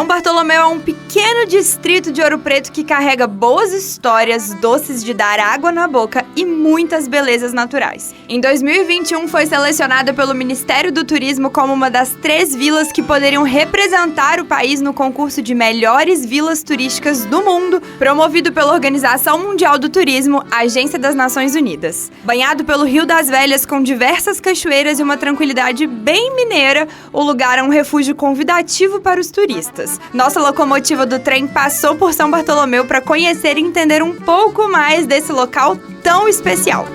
São Bartolomeu é um pequeno distrito de Ouro Preto que carrega boas histórias, doces de dar água na boca e muitas belezas naturais. Em 2021 foi selecionada pelo Ministério do Turismo como uma das 3 vilas que poderiam representar o país no concurso de melhores vilas turísticas do mundo, promovido pela Organização Mundial do Turismo, Agência das Nações Unidas. Banhado pelo Rio das Velhas com diversas cachoeiras e uma tranquilidade bem mineira, o lugar é um refúgio convidativo para os turistas. Nossa locomotiva do trem passou por São Bartolomeu para conhecer e entender um pouco mais desse local tão especial.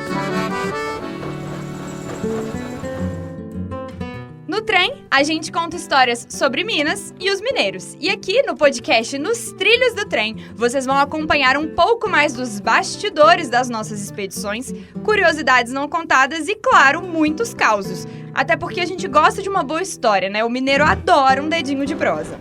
No trem, a gente conta histórias sobre Minas e os mineiros. E aqui no podcast Nos Trilhos do Trem, vocês vão acompanhar um pouco mais dos bastidores das nossas expedições, curiosidades não contadas e, claro, muitos causos. Até porque a gente gosta de uma boa história, né? O mineiro adora um dedinho de prosa.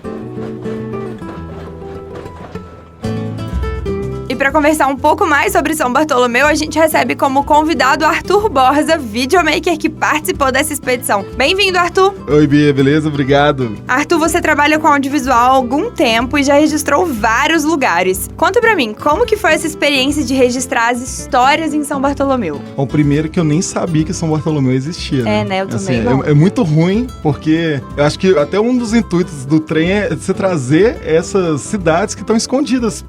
E para conversar um pouco mais sobre São Bartolomeu, a gente recebe como convidado Arthur Borza, videomaker que participou dessa expedição. Bem-vindo, Arthur! Oi, Bia, beleza? Obrigado! Arthur, você trabalha com audiovisual há algum tempo e já registrou vários lugares. Conta pra mim, como que foi essa experiência de registrar as histórias em São Bartolomeu? Bom, primeiro que eu nem sabia que São Bartolomeu existia, né? Eu também não. É muito ruim, porque eu acho que até um dos intuitos do trem é você trazer essas cidades que estão escondidas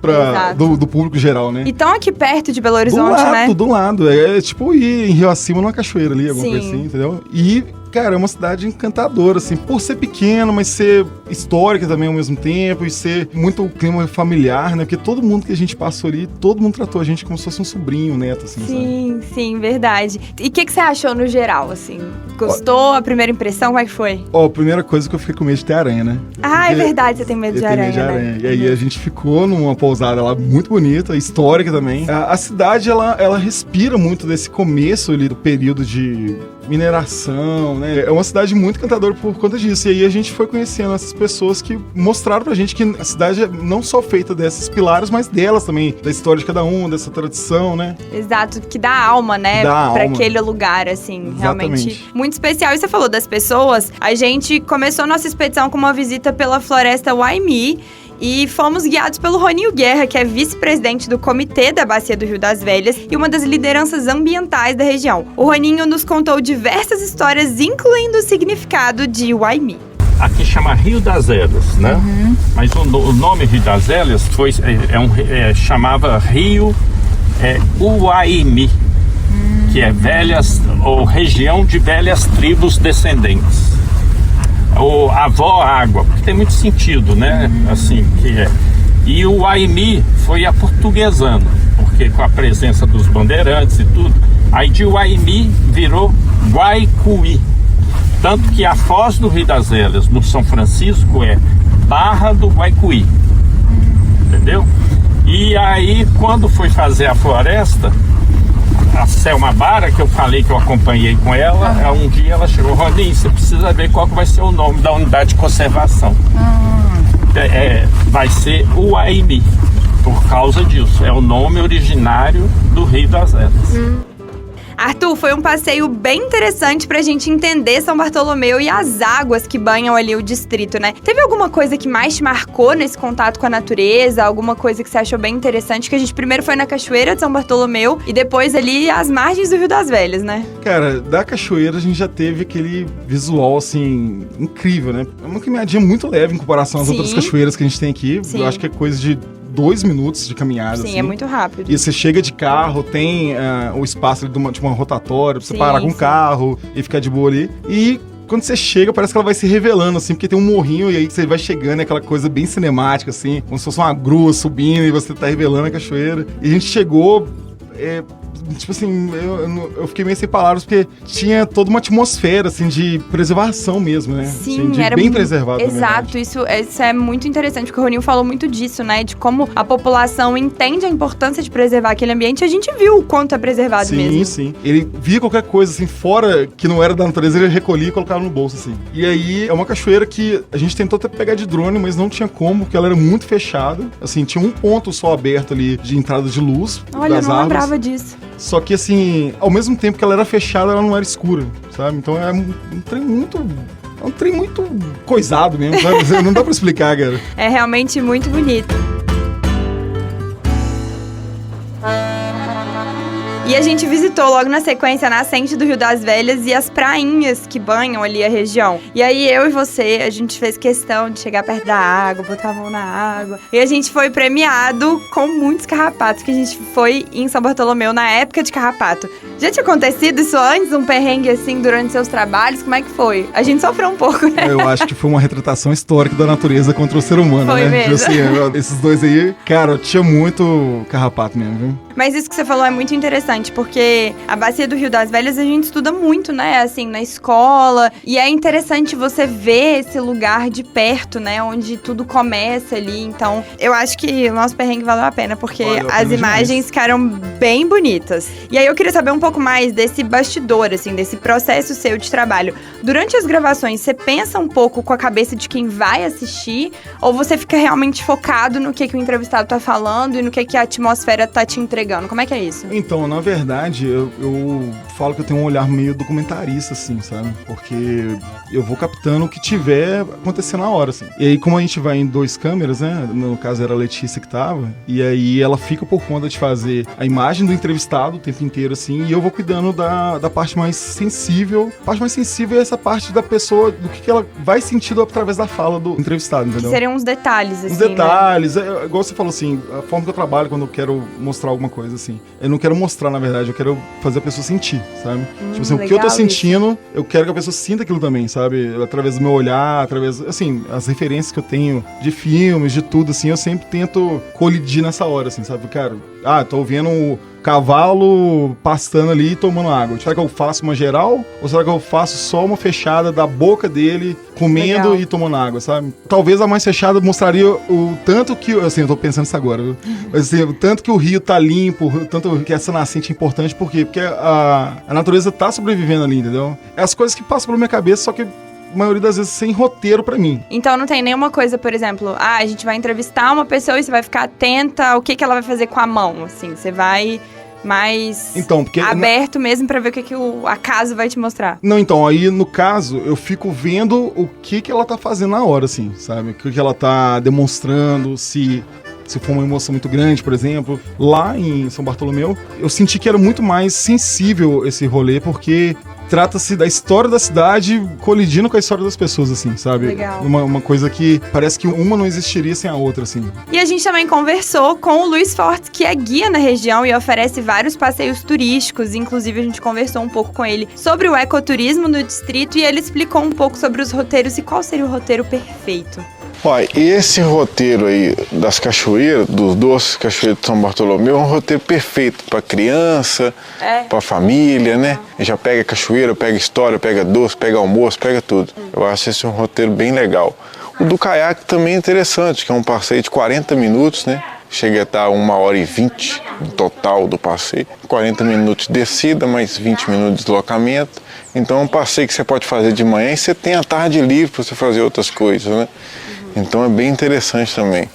do público geral, né? E estão aqui perto de Belo Horizonte, né? Do lado. É tipo ir em Rio Acima numa cachoeira ali, alguma coisa assim, entendeu? E, cara, é uma cidade encantadora, assim, por ser pequena, mas ser histórica também ao mesmo tempo e ser muito clima familiar, né? Porque todo mundo que a gente passou ali, todo mundo tratou a gente como se fosse um sobrinho, um neto, assim, sabe? Sim, verdade. E o que você achou no geral, assim? Gostou? A primeira impressão, como é que foi? A primeira coisa que eu fiquei com medo de ter aranha, né? Ah, é verdade, você tem medo de aranha, né? E aí a gente ficou numa pousada lá muito bonita, histórica também. A cidade, ela respira muito desse começo ali do período de mineração, né? É uma cidade muito encantadora por conta disso. E aí a gente foi conhecendo essas pessoas que mostraram pra gente que a cidade é não só feita desses pilares, mas delas também, da história de cada um, dessa tradição, né? Exato, que dá alma, né? Pra aquele lugar, assim, realmente muito especial. E você falou das pessoas, a gente começou nossa expedição com uma visita pela floresta Waimi, e fomos guiados pelo Roninho Guerra, que é vice-presidente do Comitê da Bacia do Rio das Velhas e uma das lideranças ambientais da região. O Roninho nos contou diversas histórias, incluindo o significado de Waimi. Aqui chama Rio das Velhas, né? Mas o nome Rio das Velhas chamava Rio Uaimi, que é velhas, ou região de velhas tribos descendentes. Ou avó água, porque tem muito sentido, né? Assim, que é. E o Waimi foi aportuguesando, porque com a presença dos bandeirantes e tudo, aí de Waimi virou Guaicuí. Tanto que a foz do Rio das Velhas, no São Francisco, é Barra do Guaicuí. Entendeu? E aí, quando foi fazer a floresta, a Selma Bara, que eu falei que eu acompanhei com ela, um dia ela chegou: Roninho, você precisa ver qual que vai ser o nome da unidade de conservação. Vai ser Uaimi, por causa disso. É o nome originário do Rio das Velhas. Arthur, foi um passeio bem interessante pra gente entender São Bartolomeu e as águas que banham ali o distrito, né? Teve alguma coisa que mais te marcou nesse contato com a natureza? Alguma coisa que você achou bem interessante? Que a gente primeiro foi na cachoeira de São Bartolomeu e depois ali às margens do Rio das Velhas, né? Cara, da cachoeira a gente já teve aquele visual, assim, incrível, né? É uma caminhadinha muito leve em comparação às outras cachoeiras que a gente tem aqui. Sim. Eu acho que é coisa de 2 minutos de caminhada. Sim, assim. É muito rápido. E você chega de carro, tem o espaço de uma rotatória pra você parar com o carro e ficar de boa ali. E quando você chega, parece que ela vai se revelando, assim, porque tem um morrinho e aí você vai chegando, é aquela coisa bem cinemática, assim, como se fosse uma grua subindo e você tá revelando a cachoeira. E a gente chegou... tipo assim, eu fiquei meio sem palavras, porque tinha toda uma atmosfera, assim, de preservação mesmo, né? Sim, assim, era bem preservado. Exato, isso é muito interessante, porque o Roninho falou muito disso, né? De como a população entende a importância de preservar aquele ambiente, e a gente viu o quanto é preservado mesmo. Sim. Ele via qualquer coisa, assim, fora que não era da natureza, ele recolhia e colocava no bolso, assim. E aí, é uma cachoeira que a gente tentou até pegar de drone, mas não tinha como, porque ela era muito fechada. Assim, tinha um ponto só aberto ali de entrada de luz. Olha, das eu não árvores. lembrava disso. Só que, assim, ao mesmo tempo que ela era fechada, ela não era escura, sabe? Então é um trem muito É um trem muito coisado mesmo, sabe? Não dá pra explicar, cara. É realmente muito bonito. E a gente visitou logo na sequência a nascente do Rio das Velhas e as prainhas que banham ali a região. E aí eu e você, a gente fez questão de chegar perto da água, botar a mão na água. E a gente foi premiado com muitos carrapatos, que a gente foi em São Bartolomeu na época de carrapato. Já tinha acontecido isso antes, um perrengue assim durante seus trabalhos? Como é que foi? A gente sofreu um pouco, né? Eu acho que foi uma retratação histórica da natureza contra o ser humano, foi né? Mesmo. Assim, esses dois aí, cara, tinha muito carrapato mesmo, viu? Mas isso que você falou é muito interessante, porque a bacia do Rio das Velhas a gente estuda muito, né, assim, na escola. E é interessante você ver esse lugar de perto, né, onde tudo começa ali. Então, eu acho que o nosso perrengue valeu a pena, porque as imagens ficaram bem bonitas. E aí eu queria saber um pouco mais desse bastidor, assim, desse processo seu de trabalho. Durante as gravações, você pensa um pouco com a cabeça de quem vai assistir? Ou você fica realmente focado no que o entrevistado tá falando e no que a atmosfera tá te entregando? Como é que é isso? Então, na verdade, eu falo que eu tenho um olhar meio documentarista, assim, sabe? Porque eu vou captando o que tiver acontecendo na hora, assim. E aí, como a gente vai em 2 câmeras, né? No caso, era a Letícia que tava. E aí, ela fica por conta de fazer a imagem do entrevistado o tempo inteiro, assim. E eu vou cuidando da parte mais sensível. A parte mais sensível é essa parte da pessoa, do que ela vai sentindo através da fala do entrevistado, entendeu? Que seriam uns detalhes, assim, uns detalhes, né? Igual você falou assim, a forma que eu trabalho quando eu quero mostrar alguma coisa, assim. Eu não quero mostrar, na verdade, eu quero fazer a pessoa sentir, sabe? Tipo assim, o que eu tô sentindo, isso. Eu quero que a pessoa sinta aquilo também, sabe? Através do meu olhar, através, assim, as referências que eu tenho de filmes, de tudo, assim, eu sempre tento colidir nessa hora, assim, sabe? Cara, tô vendo o cavalo pastando ali e tomando água. Será que eu faço uma geral? Ou será que eu faço só uma fechada da boca dele comendo Legal. E tomando água, sabe? Talvez a mais fechada mostraria o tanto que... Assim, eu tô pensando isso agora, viu? Mas assim, o tanto que o rio tá limpo, o tanto que essa nascente é importante. Por quê? Porque a natureza tá sobrevivendo ali, entendeu? É as coisas que passam pela minha cabeça, só que a maioria das vezes sem roteiro pra mim. Então não tem nenhuma coisa, por exemplo, a gente vai entrevistar uma pessoa e você vai ficar atenta ao que ela vai fazer com a mão, assim, você vai mais aberto mesmo pra ver o que o acaso vai te mostrar. Não, então, aí no caso, eu fico vendo o que ela tá fazendo na hora, assim, sabe? O que ela tá demonstrando, se for uma emoção muito grande, por exemplo. Lá em São Bartolomeu, eu senti que era muito mais sensível esse rolê, porque trata-se da história da cidade colidindo com a história das pessoas, assim, sabe? Legal. Uma coisa que parece que uma não existiria sem a outra, assim. E a gente também conversou com o Luiz Fortes, que é guia na região e oferece vários passeios turísticos. Inclusive, a gente conversou um pouco com ele sobre o ecoturismo no distrito e ele explicou um pouco sobre os roteiros e qual seria o roteiro perfeito. Olha, esse roteiro aí das cachoeiras, dos doces cachoeiros de São Bartolomeu, é um roteiro perfeito para criança, para família, né? Já pega cachoeira, pega história, pega doce, pega almoço, pega tudo. Eu acho esse um roteiro bem legal. O do caiaque também é interessante, que é um passeio de 40 minutos, né? Chega a estar 1h20 no total do passeio. 40 minutos de descida, mais 20 minutos de deslocamento. Então é um passeio que você pode fazer de manhã e você tem a tarde livre para você fazer outras coisas, né? Então é bem interessante também.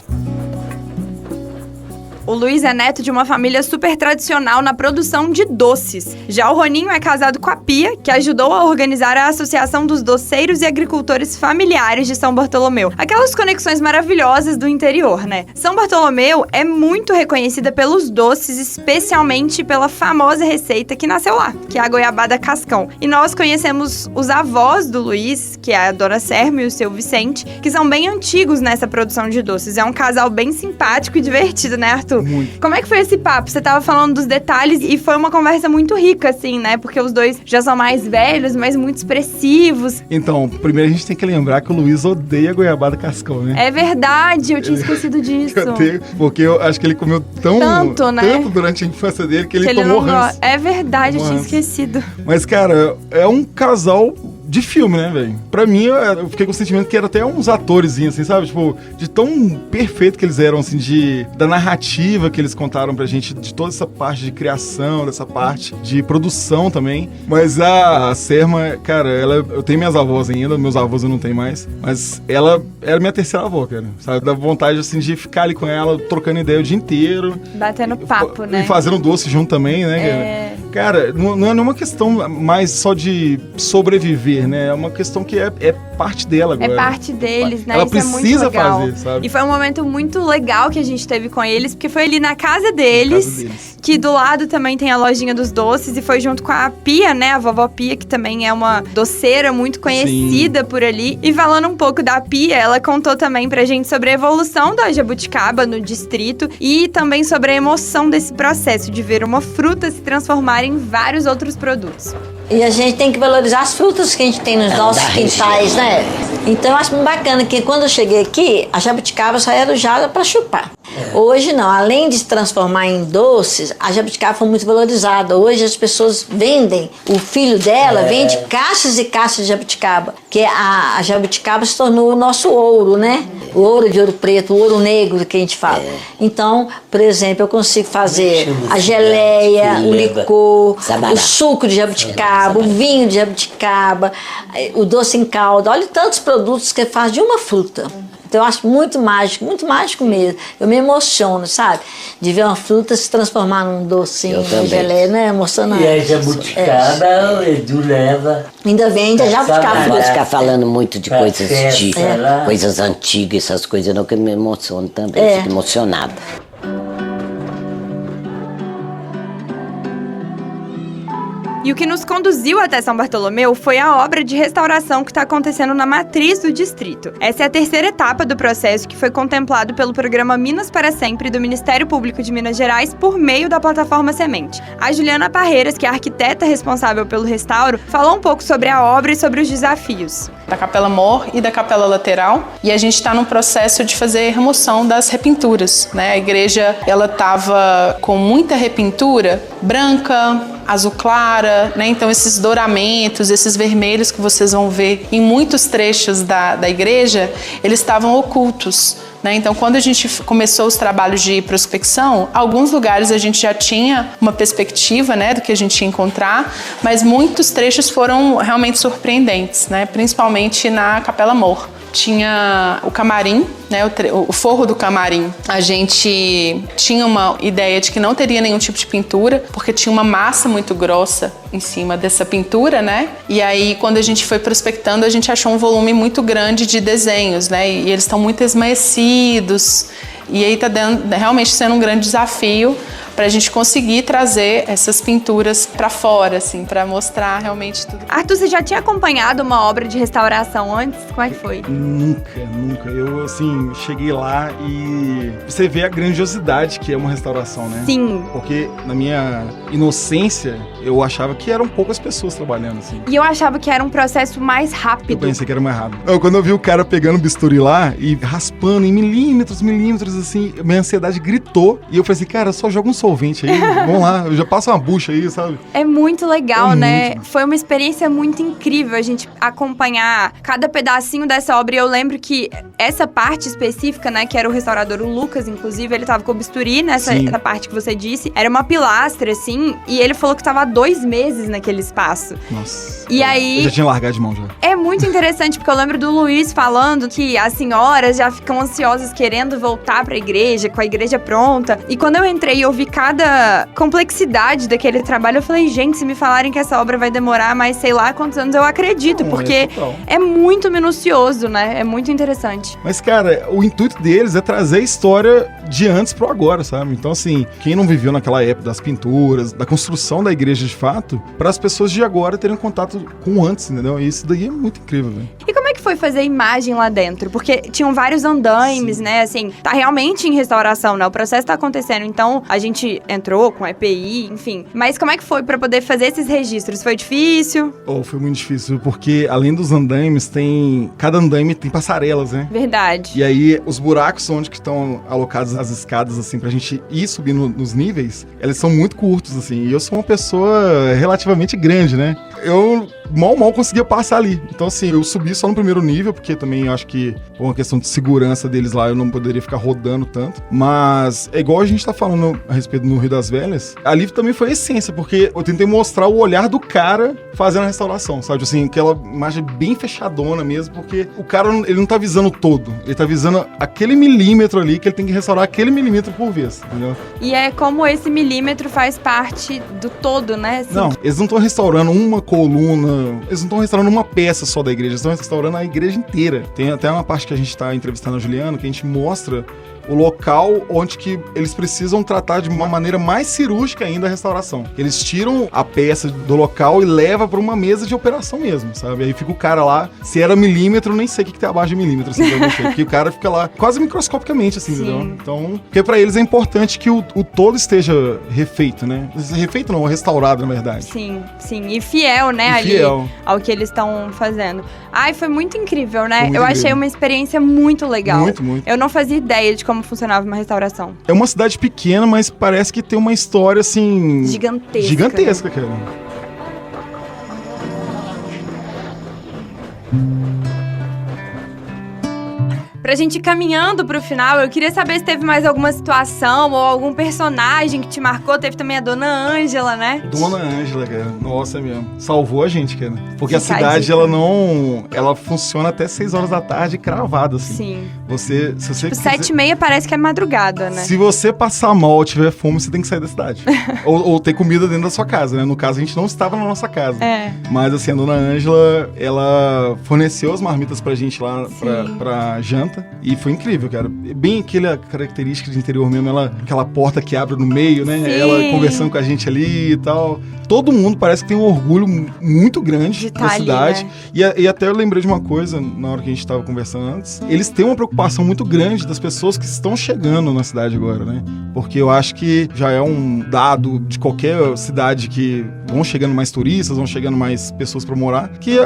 O Luiz é neto de uma família super tradicional na produção de doces. Já o Roninho é casado com a Pia, que ajudou a organizar a Associação dos Doceiros e Agricultores Familiares de São Bartolomeu. Aquelas conexões maravilhosas do interior, né? São Bartolomeu é muito reconhecida pelos doces, especialmente pela famosa receita que nasceu lá, que é a goiabada cascão. E nós conhecemos os avós do Luiz, que é a dona Serma e o seu Vicente, que são bem antigos nessa produção de doces. É um casal bem simpático e divertido, né, Arthur? Muito. Como é que foi esse papo? Você tava falando dos detalhes e foi uma conversa muito rica, assim, né? Porque os dois já são mais velhos, mas muito expressivos. Então, primeiro a gente tem que lembrar que o Luiz odeia goiabada cascão, né? É verdade, eu tinha esquecido disso. Porque eu acho que ele comeu tanto, né? Tanto durante a infância dele que ele tomou ranço. É verdade, eu tinha esquecido. Mas, cara, é um casal de filme, né, velho? Pra mim, eu fiquei com o sentimento que era até uns atorzinhos, assim, sabe? Tipo, de tão perfeito que eles eram, assim, da narrativa que eles contaram pra gente, de toda essa parte de criação, dessa parte de produção também. Mas a Serma, cara, eu tenho minhas avós ainda, meus avós eu não tenho mais, mas ela era minha terceira avó, cara, sabe? Dá vontade, assim, de ficar ali com ela, trocando ideia o dia inteiro. Batendo papo, né? E fazendo doce junto também, né? Cara, não é nenhuma questão mais só de sobreviver fazer, né? É uma questão que é parte dela agora. É parte deles, né? Ela Isso precisa é muito legal. fazer, sabe? E foi um momento muito legal que a gente teve com eles, porque foi ali na casa deles, que do lado também tem a lojinha dos doces, e foi junto com a Pia, né? A vovó Pia, que também é uma doceira muito conhecida por ali. E falando um pouco da Pia, ela contou também pra gente sobre a evolução da jabuticaba no distrito e também sobre a emoção desse processo de ver uma fruta se transformar em vários outros produtos. E a gente tem que valorizar as frutas que a gente tem nos nossos quintais, né? Então eu acho muito bacana que quando eu cheguei aqui, a jabuticaba só era usada para chupar. Hoje não, além de se transformar em doces, a jabuticaba foi muito valorizada. Hoje as pessoas vendem, o filho dela vende caixas e caixas de jabuticaba, que a jabuticaba se tornou o nosso ouro, né? O ouro de Ouro Preto, o ouro negro que a gente fala. Então, por exemplo, eu consigo fazer a geleia, o licor, o suco de jabuticaba, o vinho de jabuticaba, o doce em calda. Olha tantos produtos que faz de uma fruta. Então eu acho muito mágico mesmo. Eu me emociono, sabe? De ver uma fruta se transformar num docinho, uma geleia, né? Emocionante. E a jabuticaba, o Edu leva. Ainda vende a jabuticaba. Não posso ficar falando muito de coisas antigas, essas coisas, não, que eu me emociono também, fico emocionada. E o que nos conduziu até São Bartolomeu foi a obra de restauração que está acontecendo na matriz do distrito. Essa é a terceira etapa do processo que foi contemplado pelo programa Minas para Sempre do Ministério Público de Minas Gerais por meio da plataforma Semente. A Juliana Parreiras, que é a arquiteta responsável pelo restauro, falou um pouco sobre a obra e sobre os desafios. Da capela mor e da capela lateral, e a gente está no processo de fazer remoção das repinturas, né? A igreja, ela estava com muita repintura branca, azul clara, né? Então esses douramentos, esses vermelhos que vocês vão ver em muitos trechos da igreja, eles estavam ocultos, né? Então quando a gente começou os trabalhos de prospecção, alguns lugares a gente já tinha uma perspectiva, né, do que a gente ia encontrar, mas muitos trechos foram realmente surpreendentes, né? Principalmente na capela mor. Tinha o camarim, né, o forro do camarim. A gente tinha uma ideia de que não teria nenhum tipo de pintura, porque tinha uma massa muito grossa em cima dessa pintura, né? E aí, quando a gente foi prospectando, a gente achou um volume muito grande de desenhos, né? E eles estão muito esmaecidos. E aí tá realmente sendo um grande desafio para a gente conseguir trazer essas pinturas para fora, assim, para mostrar realmente tudo. Arthur, você já tinha acompanhado uma obra de restauração antes? Como é que foi? Nunca. Eu, assim, cheguei lá e você vê a grandiosidade que é uma restauração, né? Sim. Porque na minha inocência, eu achava que eram poucas pessoas trabalhando, assim. E eu achava que era um processo mais rápido. Eu pensei que era mais rápido. Quando eu vi o cara pegando o bisturi lá e raspando em milímetros, assim, minha ansiedade gritou. E eu falei assim, cara, só joga um solvente aí, vamos lá, eu já passo uma bucha aí, sabe? É muito legal, né? Foi uma experiência muito incrível a gente acompanhar cada pedacinho dessa obra. E eu lembro que essa parte específica, né, que era o restaurador, o Lucas, inclusive, ele tava com o bisturi nessa parte que você disse. Era uma pilastra, assim, e ele falou que tava há 2 meses naquele espaço. Nossa. E aí... Eu já tinha largado de mão, já. É muito interessante, porque eu lembro do Luiz falando que as senhoras já ficam ansiosas querendo voltar pra igreja, com a igreja pronta. E quando eu entrei e eu vi cada complexidade daquele trabalho, eu falei, gente, se me falarem que essa obra vai demorar mais sei lá quantos anos, eu acredito, porque é muito minucioso, né? É muito interessante. Mas, cara, o intuito deles é trazer a história de antes pro agora, sabe? Então, assim, quem não viveu naquela época das pinturas, da construção da igreja de fato, para as pessoas de agora terem contato com antes, entendeu? E isso daí é muito incrível, velho. E como é que foi fazer imagem lá dentro? Porque tinham vários andaimes, né? Assim, tá realmente em restauração, né? O processo tá acontecendo, então a gente entrou com EPI, enfim. Mas como é que foi pra poder fazer esses registros? Foi difícil? Foi muito difícil, porque além dos andaimes, cada andaime tem passarelas, né? Verdade. E aí, os buracos onde que estão alocadas as escadas, assim, pra gente ir subindo nos níveis, eles são muito curtos, assim. E eu sou uma pessoa relativamente grande, né? Eu mal conseguia passar ali. Então, assim, eu subi só no primeiro nível, porque também eu acho que por uma questão de segurança deles lá, eu não poderia ficar rodando tanto. Mas é igual a gente tá falando a respeito do Rio das Velhas, ali também foi a essência, porque eu tentei mostrar o olhar do cara fazendo a restauração, sabe? Assim, aquela imagem bem fechadona mesmo, porque o cara, ele não tá visando todo, ele tá visando aquele milímetro ali, que ele tem que restaurar aquele milímetro por vez, entendeu? E é como esse milímetro faz parte do todo, né? Assim, não, eles não estão restaurando uma coluna. Eles não estão restaurando uma peça só da igreja, eles estão restaurando a igreja inteira. Tem até uma parte que a gente tá entrevistando a Juliana, que a gente mostra o local onde que eles precisam tratar de uma maneira mais cirúrgica ainda a restauração. Eles tiram a peça do local e levam para uma mesa de operação mesmo, sabe? Aí fica o cara lá, se era milímetro, nem sei o que tem abaixo de milímetro, assim, pra você, porque o cara fica lá quase microscopicamente, assim, entendeu? Então, porque pra eles é importante que o todo esteja refeito, né? Refeito não, restaurado, na verdade. Sim, sim. E fiel, né, ali ao que eles estão fazendo. Ai, foi muito incrível, né? Eu achei uma experiência muito legal. Muito, muito. Eu não fazia ideia de como funcionava uma restauração. É uma cidade pequena, mas parece que tem uma história, assim... Gigantesca, né? cara. Pra gente ir caminhando pro final, eu queria saber se teve mais alguma situação ou algum personagem que te marcou. Teve também a Dona Ângela, né? Dona Ângela, cara. Nossa, é mesmo. Salvou a gente, cara. Porque a cidade, ela funciona até 6 horas da tarde cravada, assim. Sim. Se você tipo, 7h30 parece que é madrugada, né? Se você passar mal ou tiver fome, você tem que sair da cidade. ou ter comida dentro da sua casa, né? No caso, a gente não estava na nossa casa. Mas, assim, a Dona Ângela, ela forneceu as marmitas pra gente lá pra janta. E foi incrível, cara. Bem aquela característica de interior mesmo, aquela porta que abre no meio, né? Sim. Ela conversando com a gente ali e tal. Todo mundo parece que tem um orgulho muito grande da cidade. Né? E até eu lembrei de uma coisa, na hora que a gente estava conversando antes. Eles têm uma preocupação muito grande das pessoas que estão chegando na cidade agora, né? Porque eu acho que já é um dado de qualquer cidade que vão chegando mais turistas, vão chegando mais pessoas para morar, que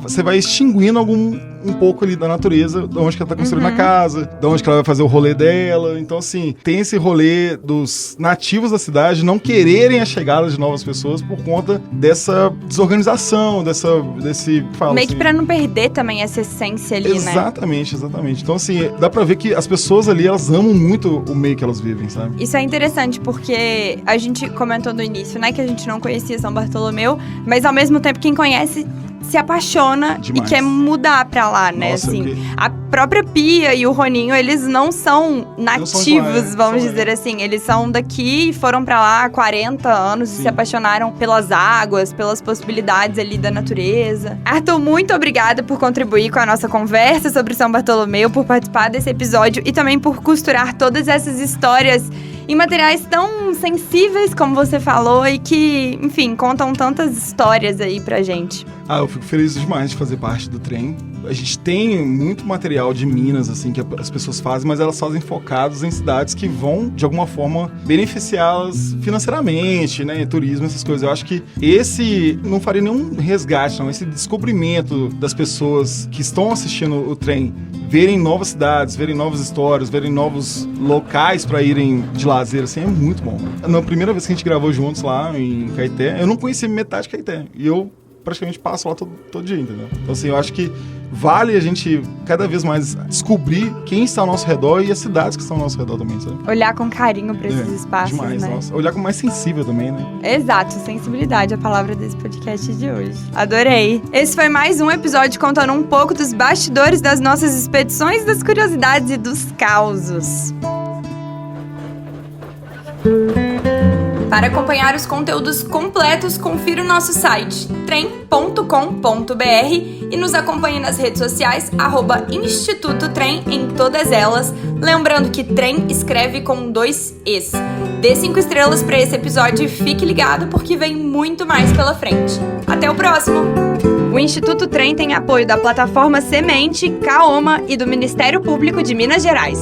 você vai extinguindo um pouco ali da natureza, de onde que ela tá construindo a casa, de onde que ela vai fazer o rolê dela. Então, assim, tem esse rolê dos nativos da cidade não quererem a chegada de novas pessoas por conta dessa desorganização, desse... Meio que pra não perder também essa essência ali, né? Exatamente. Então, assim, dá pra ver que as pessoas ali, elas amam muito o meio que elas vivem, sabe? Isso é interessante, porque a gente comentou no início, né, que a gente não conhecia São Bartolomeu, mas ao mesmo tempo quem conhece se apaixona demais. E quer mudar pra lá, né? Nossa, assim, a própria Pia e o Roninho, eles não são nativos, vamos dizer assim. Eles são daqui e foram pra lá há 40 anos e se apaixonaram pelas águas, pelas possibilidades ali da natureza. Arthur, muito obrigada por contribuir com a nossa conversa sobre São Bartolomeu, por participar desse episódio e também por costurar todas essas histórias em materiais tão sensíveis, como você falou, e que, enfim, contam tantas histórias aí pra gente. Eu fico feliz demais de fazer parte do trem. A gente tem muito material de Minas, assim, que as pessoas fazem, mas elas fazem focados em cidades que vão, de alguma forma, beneficiá-las financeiramente, né? Turismo, essas coisas. Eu acho que esse não faria nenhum resgate, não. Esse descobrimento das pessoas que estão assistindo o trem, verem novas cidades, verem novas histórias, verem novos locais para irem de lazer, assim, é muito bom. Na primeira vez que a gente gravou juntos lá em Caeté, eu não conhecia metade de Caeté. E eu praticamente passo lá todo dia, entendeu? Então, assim, eu acho que vale a gente cada vez mais descobrir quem está ao nosso redor e as cidades que estão ao nosso redor também, sabe? Olhar com carinho para esses espaços, demais, né? Nossa. Olhar com mais sensível também, né? Exato, sensibilidade, a palavra desse podcast de hoje. Adorei! Esse foi mais um episódio contando um pouco dos bastidores das nossas expedições, das curiosidades e dos causos. Para acompanhar os conteúdos completos, confira o nosso site trem.com.br e nos acompanhe nas redes sociais @Instituto Trem em todas elas. Lembrando que trem escreve com 2 Es. Dê 5 estrelas para esse episódio e fique ligado porque vem muito mais pela frente. Até o próximo! O Instituto Trem tem apoio da plataforma Semente, Kaoma e do Ministério Público de Minas Gerais.